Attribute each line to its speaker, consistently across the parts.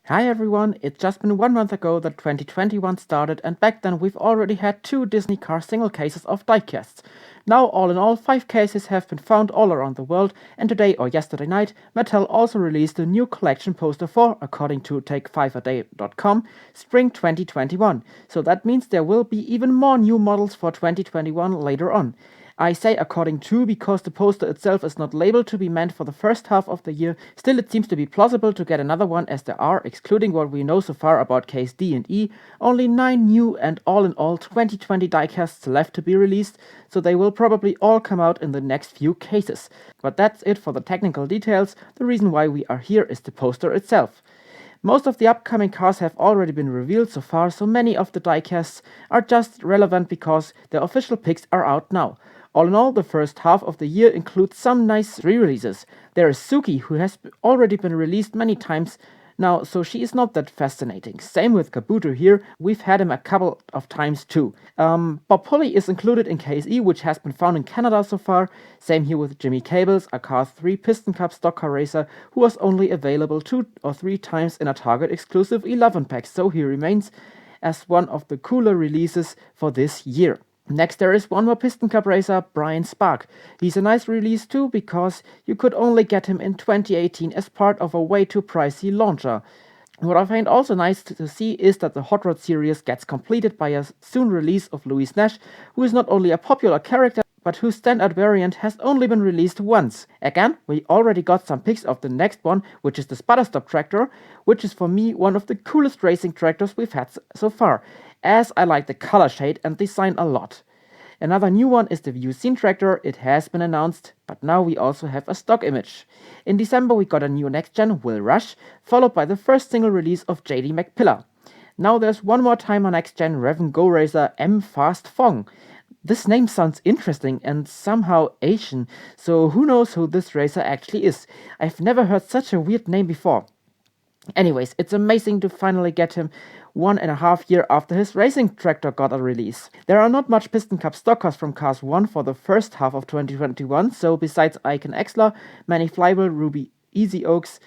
Speaker 1: Hi everyone, it's just been 1 month ago that 2021 started, and back then we've already had 2 Disney car single cases of diecasts. Now, all in all, 5 cases have been found all around the world, and today or yesterday night, Mattel also released a new collection poster for, according to take5aday.com, spring 2021. So that means there will be even more new models for 2021 later on. I say according to because the poster itself is not labeled to be meant for the first half of the year. Still, it seems to be plausible to get another one, as there are, excluding what we know so far about case D and E, only 9 new and all in all 2020 diecasts left to be released, so they will probably all come out in the next few cases. But that's it for the technical details. The reason why we are here is the poster itself. Most of the upcoming cars have already been revealed so far, so many of the diecasts are just relevant because the official picks are out now. All in all, the first half of the year includes some nice re-releases. There is Suki, who has already been released many times now, so she is not that fascinating. Same with Kabuto here, we've had him a couple of times too. Bob Pulley is included in Case E, which has been found in Canada so far. Same here with Jimmy Cables, a Cars 3 Piston Cup stock car racer who was only available 2 or 3 times in a Target exclusive 11 pack, so he remains as one of the cooler releases for this year. Next, there is one more Piston Cup racer, Brian Spark. He's a nice release too, because you could only get him in 2018 as part of a way too pricey launcher. What I find also nice to see is that the Hot Rod series gets completed by a soon release of Louis Nash, who is not only a popular character, but whose standard variant has only been released once. Again, we already got some pics of the next one, which is the Sputterstop tractor, which is for me one of the coolest racing tractors we've had so far, as I like the color shade and design a lot. Another new one is the View Scene tractor. It has been announced, but now we also have a stock image. In December we got a new next-gen Will Rush, followed by the first single release of JD McPillar. Now there's one more time on next-gen Rev & Go racer M Fast Fong. This name sounds interesting and somehow Asian, so who knows who this racer actually is. I've never heard such a weird name before. Anyways, it's amazing to finally get him 1.5 years after his racing tractor got a release. There are not much Piston Cup stock cars from Cars 1 for the first half of 2021, so besides Icon Exler, Manny Flywheel, Ruby Easy Oaks,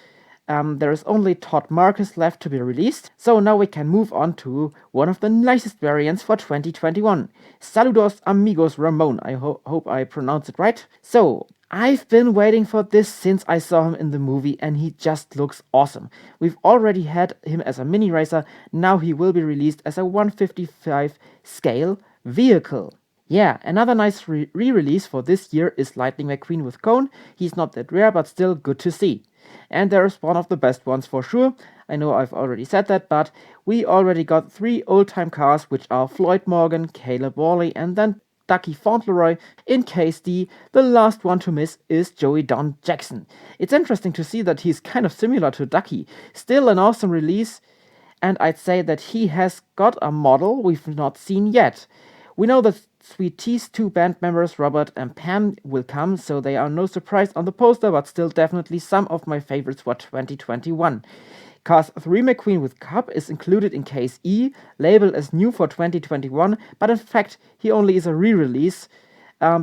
Speaker 1: there is only Todd Marcus left to be released, so now we can move on to one of the nicest variants for 2021. Saludos amigos Ramon, I hope I pronounced it right. So, I've been waiting for this since I saw him in the movie, and he just looks awesome. We've already had him as a mini racer, now he will be released as a 155 scale vehicle. Yeah, another nice re-release for this year is Lightning McQueen with Cone. He's not that rare, but still good to see. And there's one of the best ones for sure. I know I've already said that, but we already got 3 old-time cars, which are Floyd Morgan, Caleb Worley, and then Ducky Fauntleroy. In Case D, the last one to miss is Joey Don Jackson. It's interesting to see that he's kind of similar to Ducky. Still an awesome release, and I'd say that he has got a model we've not seen yet. We know that Sweet Tea's 2 band members, Robert and Pam, will come, so they are no surprise on the poster, but still definitely some of my favorites for 2021. Cars 3 McQueen with Cup is included in Case E, labeled as new for 2021, but in fact he only is a re-release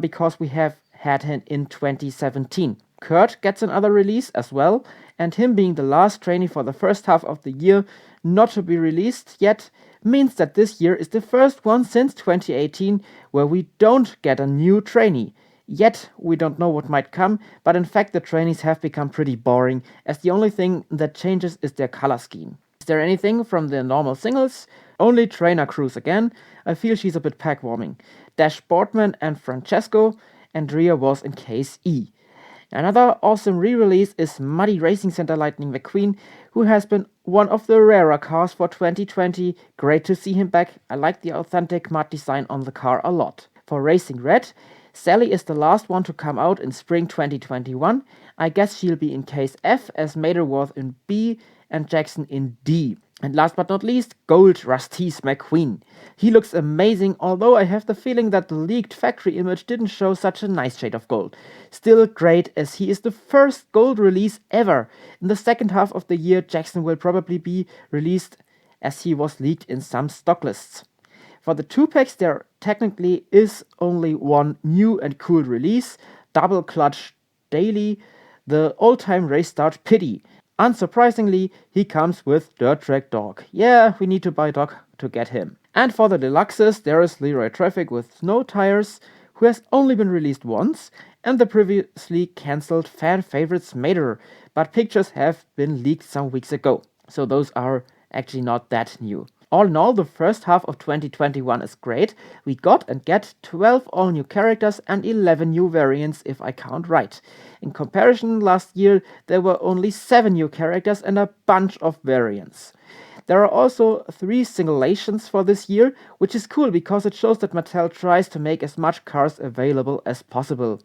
Speaker 1: because we have had him in 2017. Kurt gets another release as well, and him being the last trainee for the first half of the year not to be released yet means that this year is the first one since 2018 where we don't get a new trainee. Yet we don't know what might come, but in fact the trainees have become pretty boring, as the only thing that changes is their color scheme. Is there anything from the normal singles? Only Trainer Cruz again. I feel she's a bit pack-warming. Dash Boardman and Francesco. Andrea was in Case E. Another awesome re-release is Muddy Racing Center Lightning McQueen, who has been one of the rarer cars for 2020. Great to see him back. I like the authentic mud design on the car a lot. For Racing Red, Sally is the last one to come out in spring 2021. I guess she'll be in Case F, as Mater was in B and Jackson in D. And last but not least, Gold Rusty's McQueen. He looks amazing, although I have the feeling that the leaked factory image didn't show such a nice shade of gold. Still great, as he is the first gold release ever. In the second half of the year, Jackson will probably be released, as he was leaked in some stock lists. For the 2-packs, there technically is only one new and cool release, Double Clutch Daily, the all-time race start Pity. Unsurprisingly, he comes with Dirt Track Dog. Yeah, we need to buy Dog to get him. And for the deluxes, there is Leroy Traffic with Snow Tires, who has only been released once, and the previously cancelled fan favorites Mater, but pictures have been leaked some weeks ago, so those are actually not that new. All in all, the first half of 2021 is great. We got and get 12 all new characters and 11 new variants if I count right. In comparison, last year there were only 7 new characters and a bunch of variants. There are also 3 singulations for this year, which is cool because it shows that Mattel tries to make as much cars available as possible.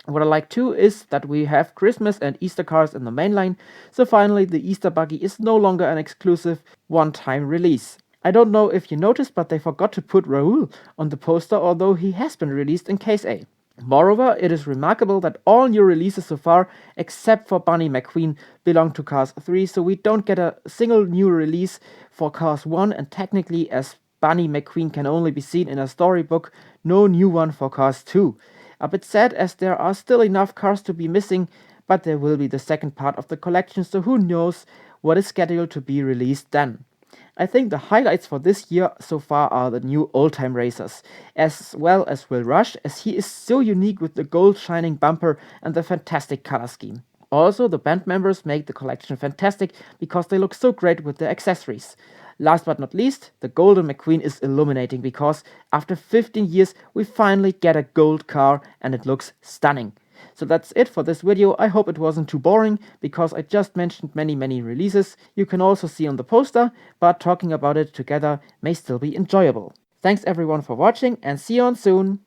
Speaker 1: What I like too is that we have Christmas and Easter cars in the main line, so finally the Easter buggy is no longer an exclusive one-time release. I don't know if you noticed, but they forgot to put Raoul on the poster, although he has been released in Case A. Moreover, it is remarkable that all new releases so far, except for Bunny McQueen, belong to Cars 3, so we don't get a single new release for Cars 1, and technically, as Bunny McQueen can only be seen in a storybook, no new one for Cars 2. A bit sad as there are still enough cars to be missing, but there will be the second part of the collection, so who knows what is scheduled to be released then. I think the highlights for this year so far are the new old-time racers, as well as Will Rush, as he is so unique with the gold shining bumper and the fantastic color scheme. Also, the band members make the collection fantastic because they look so great with their accessories. Last but not least, the Golden McQueen is illuminating because after 15 years we finally get a gold car and it looks stunning. So that's it for this video. I hope it wasn't too boring because I just mentioned many releases you can also see on the poster, but talking about it together may still be enjoyable. Thanks everyone for watching and see you on soon!